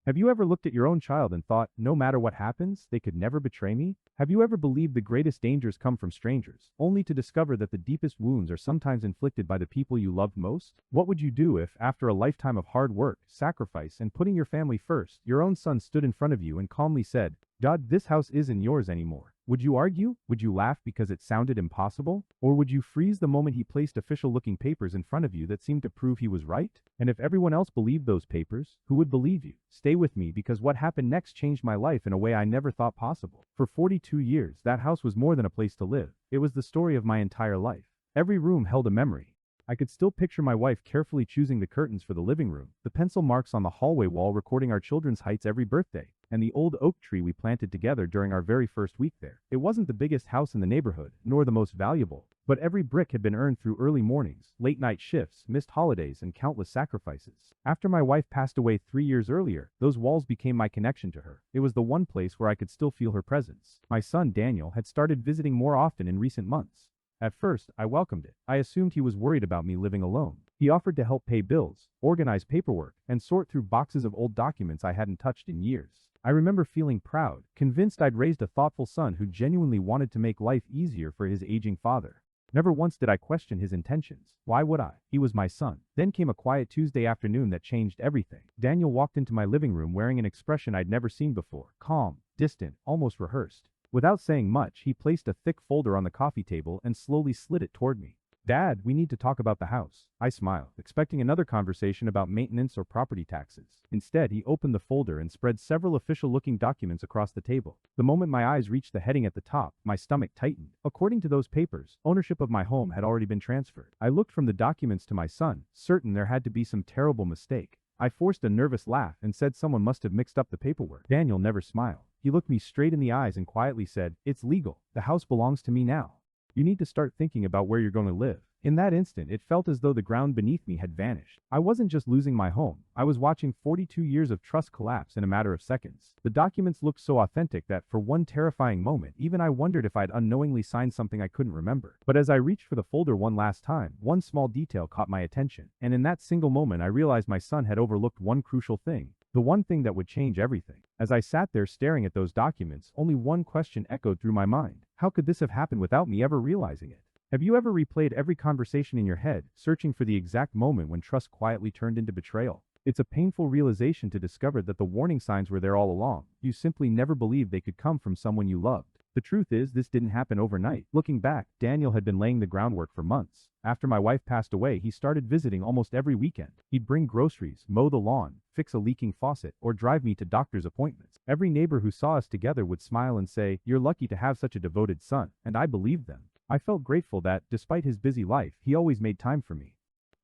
Have you ever looked at your own child and thought, no matter what happens, they could never betray me? Have you ever believed the greatest dangers come from strangers, only to discover that the deepest wounds are sometimes inflicted by the people you loved most? What would you do if, after a lifetime of hard work, sacrifice, and putting your family first, your own son stood in front of you and calmly said, "Dad, this house isn't yours anymore"? Would you argue? Would you laugh because it sounded impossible? Or would you freeze the moment he placed official-looking papers in front of you that seemed to prove he was right? And if everyone else believed those papers, who would believe you? Stay with me because what happened next changed my life in a way I never thought possible. For 42 years, that house was more than a place to live. It was the story of my entire life. Every room held a memory. I could still picture my wife carefully choosing the curtains for the living room, the pencil marks on the hallway wall recording our children's heights every birthday, and the old oak tree we planted together during our very first week there. It wasn't the biggest house in the neighborhood, nor the most valuable, but every brick had been earned through early mornings, late night shifts, missed holidays, and countless sacrifices. After my wife passed away 3 years earlier, those walls became my connection to her. It was the one place where I could still feel her presence. My son, Daniel, had started visiting more often in recent months. At first, I welcomed it. I assumed he was worried about me living alone. He offered to help pay bills, organize paperwork, and sort through boxes of old documents I hadn't touched in years. I remember feeling proud, convinced I'd raised a thoughtful son who genuinely wanted to make life easier for his aging father. Never once did I question his intentions. Why would I? He was my son. Then came a quiet Tuesday afternoon that changed everything. Daniel walked into my living room wearing an expression I'd never seen before. Calm, distant, almost rehearsed. Without saying much, he placed a thick folder on the coffee table and slowly slid it toward me. "Dad, we need to talk about the house." I smiled, expecting another conversation about maintenance or property taxes. Instead, he opened the folder and spread several official-looking documents across the table. The moment my eyes reached the heading at the top, my stomach tightened. According to those papers, ownership of my home had already been transferred. I looked from the documents to my son, certain there had to be some terrible mistake. I forced a nervous laugh and said someone must have mixed up the paperwork. Daniel never smiled. He looked me straight in the eyes and quietly said, "It's legal. The house belongs to me now. You need to start thinking about where you're going to live." In that instant, it felt as though the ground beneath me had vanished. I wasn't just losing my home. I was watching 42 years of trust collapse in a matter of seconds. The documents looked so authentic that, for one terrifying moment, even I wondered if I'd unknowingly signed something I couldn't remember. But as I reached for the folder one last time, one small detail caught my attention. And in that single moment, I realized my son had overlooked one crucial thing. The one thing that would change everything. As I sat there staring at those documents, only one question echoed through my mind. How could this have happened without me ever realizing it? Have you ever replayed every conversation in your head, searching for the exact moment when trust quietly turned into betrayal? It's a painful realization to discover that the warning signs were there all along. You simply never believed they could come from someone you loved. The truth is, this didn't happen overnight. Looking back, Daniel had been laying the groundwork for months. After my wife passed away, he started visiting almost every weekend. He'd bring groceries, mow the lawn, fix a leaking faucet, or drive me to doctor's appointments. Every neighbor who saw us together would smile and say, "You're lucky to have such a devoted son," and I believed them. I felt grateful that, despite his busy life, he always made time for me.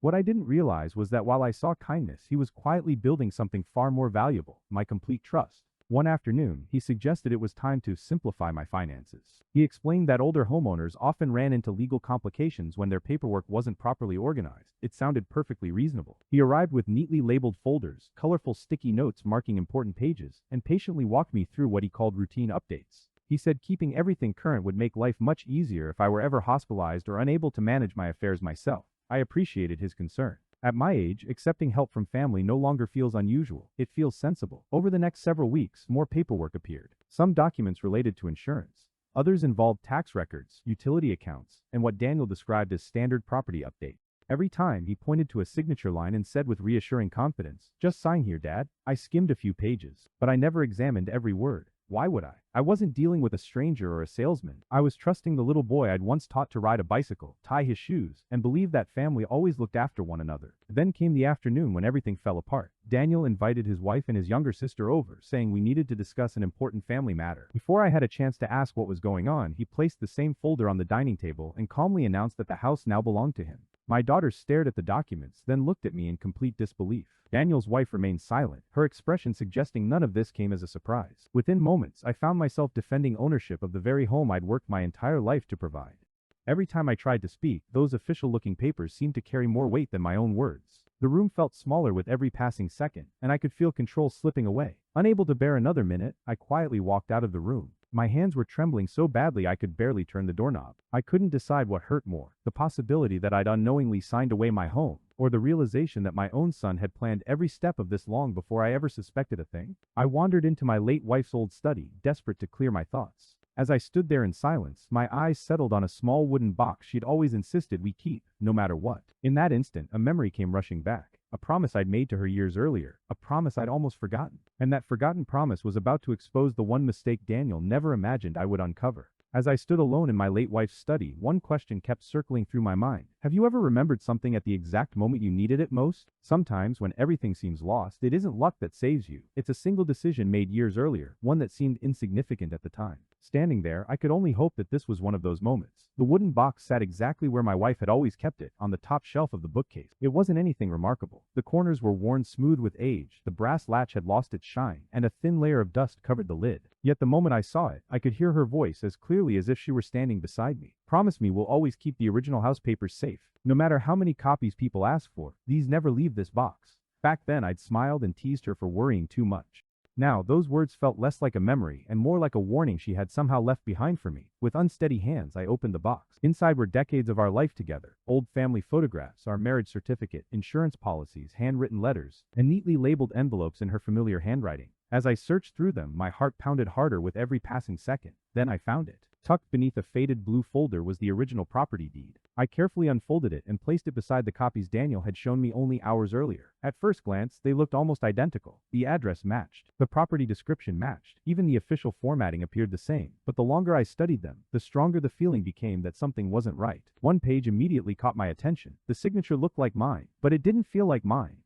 What I didn't realize was that while I saw kindness, he was quietly building something far more valuable, my complete trust. One afternoon, he suggested it was time to simplify my finances. He explained that older homeowners often ran into legal complications when their paperwork wasn't properly organized. It sounded perfectly reasonable. He arrived with neatly labeled folders, colorful sticky notes marking important pages, and patiently walked me through what he called routine updates. He said keeping everything current would make life much easier if I were ever hospitalized or unable to manage my affairs myself. I appreciated his concern. At my age, accepting help from family no longer feels unusual. It feels sensible. Over the next several weeks, more paperwork appeared. Some documents related to insurance. Others involved tax records, utility accounts, and what Daniel described as standard property update. Every time, he pointed to a signature line and said with reassuring confidence, "Just sign here, Dad." I skimmed a few pages, but I never examined every word. Why would I? I wasn't dealing with a stranger or a salesman. I was trusting the little boy I'd once taught to ride a bicycle, tie his shoes, and believe that family always looked after one another. Then came the afternoon when everything fell apart. Daniel invited his wife and his younger sister over, saying we needed to discuss an important family matter. Before I had a chance to ask what was going on, he placed the same folder on the dining table and calmly announced that the house now belonged to him. My daughter stared at the documents, then looked at me in complete disbelief. Daniel's wife remained silent, her expression suggesting none of this came as a surprise. Within moments, I found myself defending ownership of the very home I'd worked my entire life to provide. Every time I tried to speak, those official-looking papers seemed to carry more weight than my own words. The room felt smaller with every passing second, and I could feel control slipping away. Unable to bear another minute, I quietly walked out of the room. My hands were trembling so badly I could barely turn the doorknob. I couldn't decide what hurt more, the possibility that I'd unknowingly signed away my home, Or the realization that my own son had planned every step of this long before I ever suspected a thing? I wandered into my late wife's old study, desperate to clear my thoughts. As I stood there in silence, my eyes settled on a small wooden box she'd always insisted we keep, no matter what. In that instant, a memory came rushing back. A promise I'd made to her years earlier, a promise I'd almost forgotten. And that forgotten promise was about to expose the one mistake Daniel never imagined I would uncover. As I stood alone in my late wife's study, one question kept circling through my mind. Have you ever remembered something at the exact moment you needed it most? Sometimes, when everything seems lost, it isn't luck that saves you. It's a single decision made years earlier, one that seemed insignificant at the time. Standing there, I could only hope that this was one of those moments. The wooden box sat exactly where my wife had always kept it, on the top shelf of the bookcase. It wasn't anything remarkable. The corners were worn smooth with age, the brass latch had lost its shine, and a thin layer of dust covered the lid. Yet the moment I saw it, I could hear her voice as clearly as if she were standing beside me. Promise me we'll always keep the original house papers safe. No matter how many copies people ask for, these never leave this box. Back then I'd smiled and teased her for worrying too much. Now, those words felt less like a memory and more like a warning she had somehow left behind for me. With unsteady hands, I opened the box. Inside were decades of our life together, old family photographs, our marriage certificate, insurance policies, handwritten letters, and neatly labeled envelopes in her familiar handwriting. As I searched through them, my heart pounded harder with every passing second. Then I found it. Tucked beneath a faded blue folder was the original property deed. I carefully unfolded it and placed it beside the copies Daniel had shown me only hours earlier. At first glance, they looked almost identical. The address matched. The property description matched. Even the official formatting appeared the same. But the longer I studied them, the stronger the feeling became that something wasn't right. One page immediately caught my attention. The signature looked like mine, but it didn't feel like mine.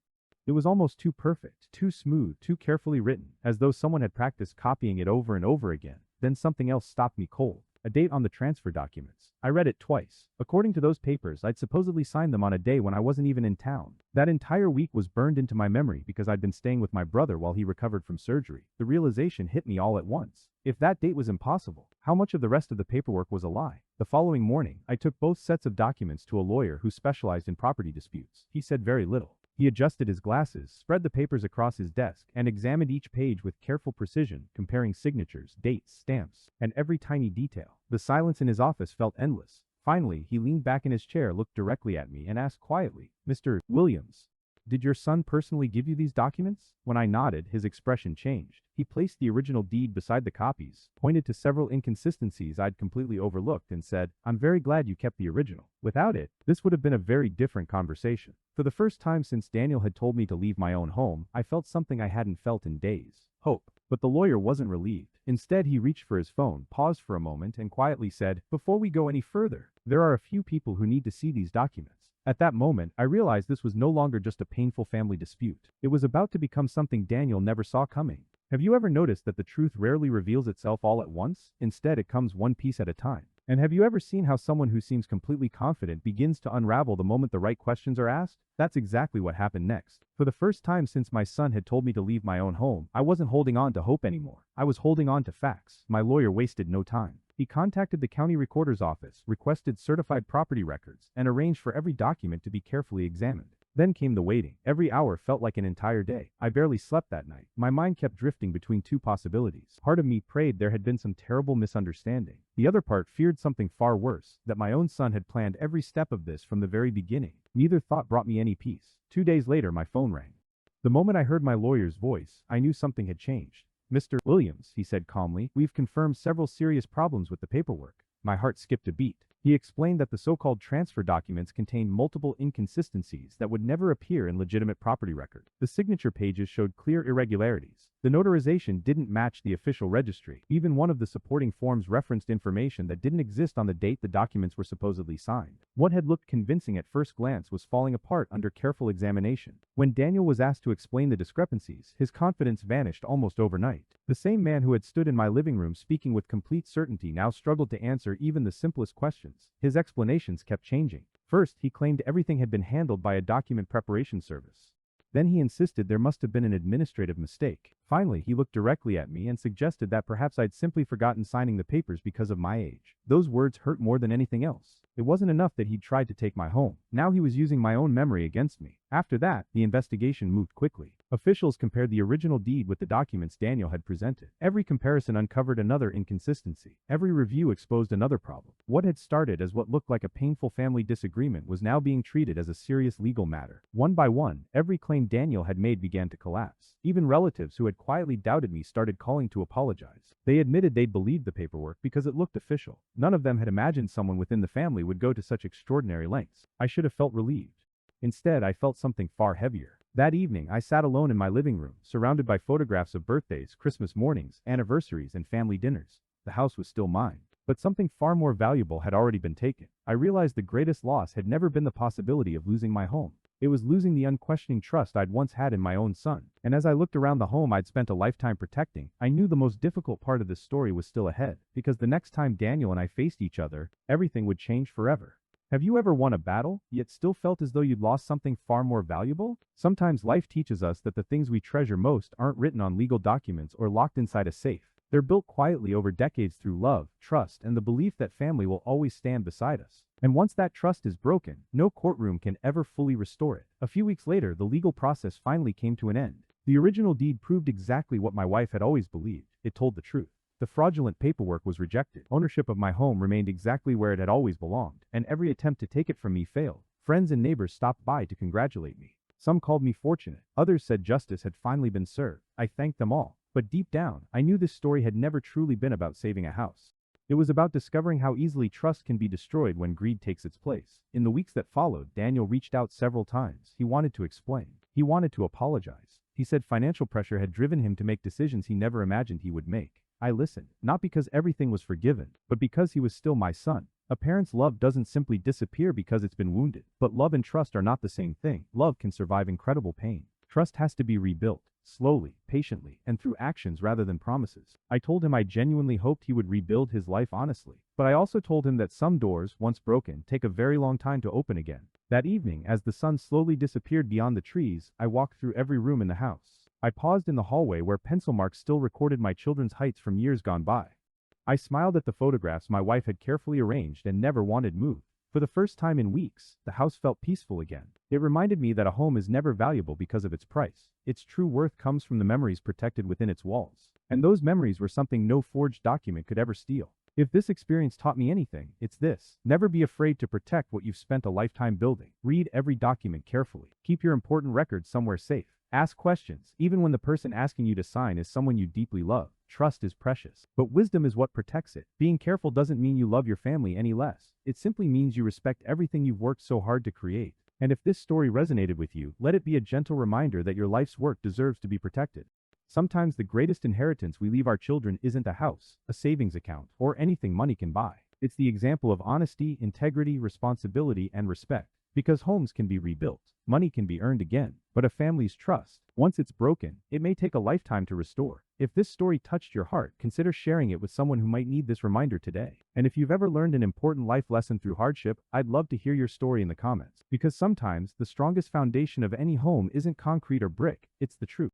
It was almost too perfect, too smooth, too carefully written, as though someone had practiced copying it over and over again. Then something else stopped me cold. A date on the transfer documents. I read it twice. According to those papers, I'd supposedly signed them on a day when I wasn't even in town. That entire week was burned into my memory because I'd been staying with my brother while he recovered from surgery. The realization hit me all at once. If that date was impossible, how much of the rest of the paperwork was a lie? The following morning, I took both sets of documents to a lawyer who specialized in property disputes. He said very little. He adjusted his glasses, spread the papers across his desk, and examined each page with careful precision, comparing signatures, dates, stamps, and every tiny detail. The silence in his office felt endless. Finally, he leaned back in his chair, looked directly at me, and asked quietly, "Mr. Williams, did your son personally give you these documents?" When I nodded, his expression changed. He placed the original deed beside the copies, pointed to several inconsistencies I'd completely overlooked, and said, "I'm very glad you kept the original. Without it, this would have been a very different conversation." For the first time since Daniel had told me to leave my own home, I felt something I hadn't felt in days. Hope. But the lawyer wasn't relieved. Instead, he reached for his phone, paused for a moment, and quietly said, "Before we go any further, there are a few people who need to see these documents." At that moment, I realized this was no longer just a painful family dispute. It was about to become something Daniel never saw coming. Have you ever noticed that the truth rarely reveals itself all at once? Instead, it comes one piece at a time. And have you ever seen how someone who seems completely confident begins to unravel the moment the right questions are asked? That's exactly what happened next. For the first time since my son had told me to leave my own home, I wasn't holding on to hope anymore. I was holding on to facts. My lawyer wasted no time. He contacted the county recorder's office, requested certified property records, and arranged for every document to be carefully examined. Then came the waiting. Every hour felt like an entire day. I barely slept that night. My mind kept drifting between two possibilities. Part of me prayed there had been some terrible misunderstanding. The other part feared something far worse, that my own son had planned every step of this from the very beginning. Neither thought brought me any peace. 2 days later, my phone rang. The moment I heard my lawyer's voice, I knew something had changed. "Mr. Williams," he said calmly, "we've confirmed several serious problems with the paperwork." My heart skipped a beat. He explained that the so-called transfer documents contained multiple inconsistencies that would never appear in legitimate property record. The signature pages showed clear irregularities. The notarization didn't match the official registry. Even one of the supporting forms referenced information that didn't exist on the date the documents were supposedly signed. What had looked convincing at first glance was falling apart under careful examination. When Daniel was asked to explain the discrepancies, his confidence vanished almost overnight. The same man who had stood in my living room speaking with complete certainty now struggled to answer even the simplest questions. His explanations kept changing. First, he claimed everything had been handled by a document preparation service. Then he insisted there must have been an administrative mistake. Finally, he looked directly at me and suggested that perhaps I'd simply forgotten signing the papers because of my age. Those words hurt more than anything else. It wasn't enough that he'd tried to take my home. Now he was using my own memory against me. After that, the investigation moved quickly. Officials compared the original deed with the documents Daniel had presented. Every comparison uncovered another inconsistency. Every review exposed another problem. What had started as what looked like a painful family disagreement was now being treated as a serious legal matter. One by one, every claim Daniel had made began to collapse. Even relatives who had quietly doubted me started calling to apologize. They admitted they'd believed the paperwork because it looked official. None of them had imagined someone within the family would go to such extraordinary lengths. I should have felt relieved. Instead, I felt something far heavier. That evening, I sat alone in my living room, surrounded by photographs of birthdays, Christmas mornings, anniversaries, and family dinners. The house was still mine. But something far more valuable had already been taken. I realized the greatest loss had never been the possibility of losing my home. It was losing the unquestioning trust I'd once had in my own son. And as I looked around the home I'd spent a lifetime protecting, I knew the most difficult part of this story was still ahead. Because the next time Daniel and I faced each other, everything would change forever. Have you ever won a battle, yet still felt as though you'd lost something far more valuable? Sometimes life teaches us that the things we treasure most aren't written on legal documents or locked inside a safe. They're built quietly over decades through love, trust, and the belief that family will always stand beside us. And once that trust is broken, no courtroom can ever fully restore it. A few weeks later, the legal process finally came to an end. The original deed proved exactly what my wife had always believed. It told the truth. The fraudulent paperwork was rejected. Ownership of my home remained exactly where it had always belonged, and every attempt to take it from me failed. Friends and neighbors stopped by to congratulate me. Some called me fortunate. Others said justice had finally been served. I thanked them all. But deep down, I knew this story had never truly been about saving a house. It was about discovering how easily trust can be destroyed when greed takes its place. In the weeks that followed, Daniel reached out several times. He wanted to explain. He wanted to apologize. He said financial pressure had driven him to make decisions he never imagined he would make. I listened, not because everything was forgiven, but because he was still my son. A parent's love doesn't simply disappear because it's been wounded. But love and trust are not the same thing. Love can survive incredible pain. Trust has to be rebuilt. Slowly, patiently, and through actions rather than promises. I told him I genuinely hoped he would rebuild his life honestly. But I also told him that some doors, once broken, take a very long time to open again. That evening, as the sun slowly disappeared beyond the trees, I walked through every room in the house. I paused in the hallway where pencil marks still recorded my children's heights from years gone by. I smiled at the photographs my wife had carefully arranged and never wanted moved. For the first time in weeks, the house felt peaceful again. It reminded me that a home is never valuable because of its price. Its true worth comes from the memories protected within its walls. And those memories were something no forged document could ever steal. If this experience taught me anything, it's this. Never be afraid to protect what you've spent a lifetime building. Read every document carefully. Keep your important records somewhere safe. Ask questions, even when the person asking you to sign is someone you deeply love. Trust is precious, but wisdom is what protects it. Being careful doesn't mean you love your family any less. It simply means you respect everything you've worked so hard to create. And if this story resonated with you, let it be a gentle reminder that your life's work deserves to be protected. Sometimes the greatest inheritance we leave our children isn't a house, a savings account, or anything money can buy. It's the example of honesty, integrity, responsibility, and respect. Because homes can be rebuilt, money can be earned again, but a family's trust, once it's broken, it may take a lifetime to restore. If this story touched your heart, consider sharing it with someone who might need this reminder today. And if you've ever learned an important life lesson through hardship, I'd love to hear your story in the comments. Because sometimes, the strongest foundation of any home isn't concrete or brick, it's the truth.